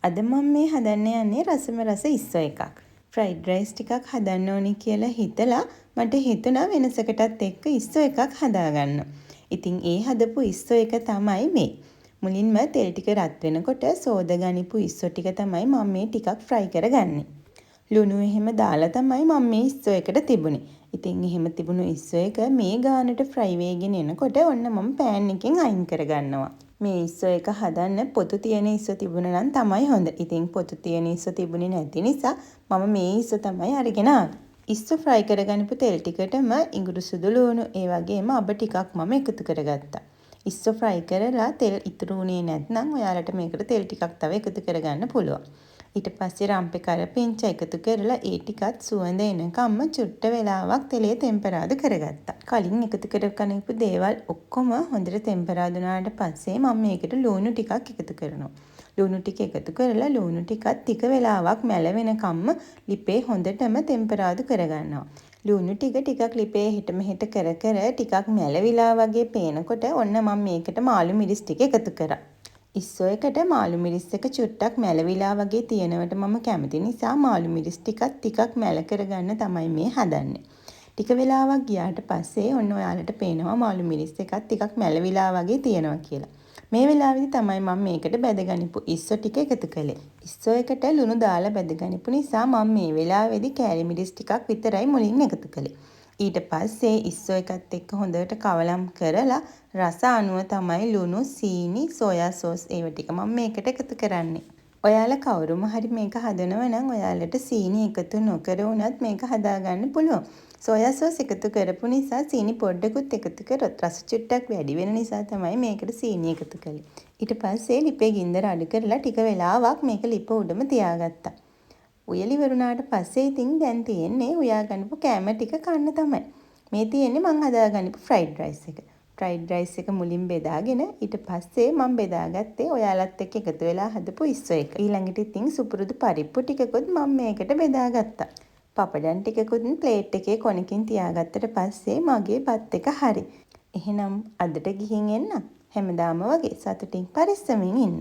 අද මම මේ හදන්න යන්නේ රසම රස ඉස්සෝ එකක්. ෆ්‍රයිඩ් රයිස් ටිකක් හදන්න ඕනි කියලා හිතලා මට හිතුණා වෙනසකටත් එක්ක ඉස්සෝ එකක් හදාගන්න. ඉතින් ඒ හදපු ඉස්සෝ එක තමයි මේ. මුලින්ම තෙල් ටික රත් වෙනකොට සෝදගනිපු ඉස්සෝ ටික තමයි මම මේ ටිකක් ෆ්‍රයි කරගන්නේ. ලුණු එහෙම දාලා තමයි මම මේ ඉස්සෝ එකට තිබුණේ. ඉතින් එහෙම තිබුණු ඉස්සෝ එක මේ ගානට ෆ්‍රයි වෙගෙන එනකොට ඔන්න මම පෑන් එකෙන් අයින් කරගන්නවා. මේ ඉස්සෝ එක හදන්න පොතු තියෙන ඉස්සෝ තිබුණා නම් තමයි හොඳ. ඉතින් පොතු තියෙන ඉස්සෝ තිබුණේ නැති නිසා මම මේ ඉස්සෝ තමයි අරගෙන ආවේ. ඉස්සෝ ෆ්‍රයි කරගනිපු තෙල් ටිකටම ඉඟුරු සුදු ලුණු ඒ වගේම අබ ටිකක් මම එකතු කරගත්තා. ඉස්සෝ ෆ්‍රයි කරලා තෙල් ඉතුරු වුණේ නැත්නම් ඔයාලට මේකට තෙල් ටිකක් තව එකතු කරගන්න පුළුවන්. ඊට පස්සේ රම්පේ කරපිංච එකතු කරලා ඒ ටිකත් සුවඳ එනකම්ම චුට්ට වෙලාවක් තෙලේ තෙම්පරාදු කරගත්තා. කලින් එකතු කරගන්නපු දේවල් ඔක්කොම හොඳට තෙම්පරාදු වුණාට පස්සේ මම මේකට ලුණු ටිකක් එකතු කරනවා. ලුණු ටික එකතු කරලා ලුණු ටිකත් ටික වෙලාවක් මැල වෙනකම්ම ලිපේ හොඳටම තෙම්පරාදු කරගන්නවා. ලුණු ටිකක් ලිපේ හිට මෙහෙට කර ටිකක් මැලවිලා වගේ පේනකොට ඔන්න මම මේකට මාළු මිරිස් ටික එකතු කරා. ඉස්සෝ එකට මාළු මිරිස් එක චුට්ටක් මැලවිලා වගේ තියෙනවට මම කැමති නිසා මාළු මිරිස් ටිකක් මැල කරගන්න තමයි මේ හදන්නේ. ටික වෙලාවක් ගියාට පස්සේ ඔන්න ඔයාලට පේනවා මාළු මිරිස් එකත් ටිකක් මැලවිලා වගේ තියෙනවා කියලා. මේ වෙලාවේදී තමයි මම මේකට බැදගනිපු ඉස්සෝ ටික එකතු කළේ. ඉස්සෝ එකට ලුණු දාලා බැදගනිපු නිසා මම මේ වෙලාවේදී කෑලි මිරිස් ටිකක් විතරයි මුලින් එකතු කළේ. ඊට පස්සේ ඉස්සෝ එකත් එක්ක හොඳට කවලම් කරලා රස අනුව තමයි ලුණු, සීනි, සෝයා සෝස් ඒව ටික මම මේකට එකතු කරන්නේ. ඔයාලා කවුරුම හරි මේක හදනවා නම් ඔයාලට සීනි එකතු නොකර වුණත් මේක හදාගන්න පුළුවන්. සෝයා සෝස් එකතු කරපු නිසා සීනි පොඩ්ඩකුත් එකතු කරොත් රස චුට්ටක් වැඩි වෙන නිසා තමයි මේකට සීනි එකතු කළේ. ඊට පස්සේ ලිපේ ගින්දර අඩු කරලා ටික වෙලාවක් මේක ලිප උඩම තියාගත්තා. උයලි වරුණාට පස්සේ ඉතින් දැන් තියෙන්නේ උයාගන්නපු කෑම ටික කන්න තමයි. මේ තියෙන්නේ මං හදාගන්නපු ෆ්‍රයිඩ් රයිස් එක. ෆ්‍රයිඩ් රයිස් එක මුලින් බෙදාගෙන ඊට පස්සේ මම බෙදාගත්තේ ඔයාලත් එක්ක එකතු වෙලා හදපු ඉස්සෝ එක. ඊළඟට ඉතින් සුපුරුදු පරිප්පු ටිකකුත් මම මේකට බෙදාගත්තා. පපඩම් ටිකකුත් ප්ලේට් එකේ කොනකින් තියාගත්තට පස්සේ මගේ බත් එක හරි. එහෙනම් අදට ගිහින් එන්න. හැමදාම වගේ සතුටින් පරිස්සමින් ඉන්න.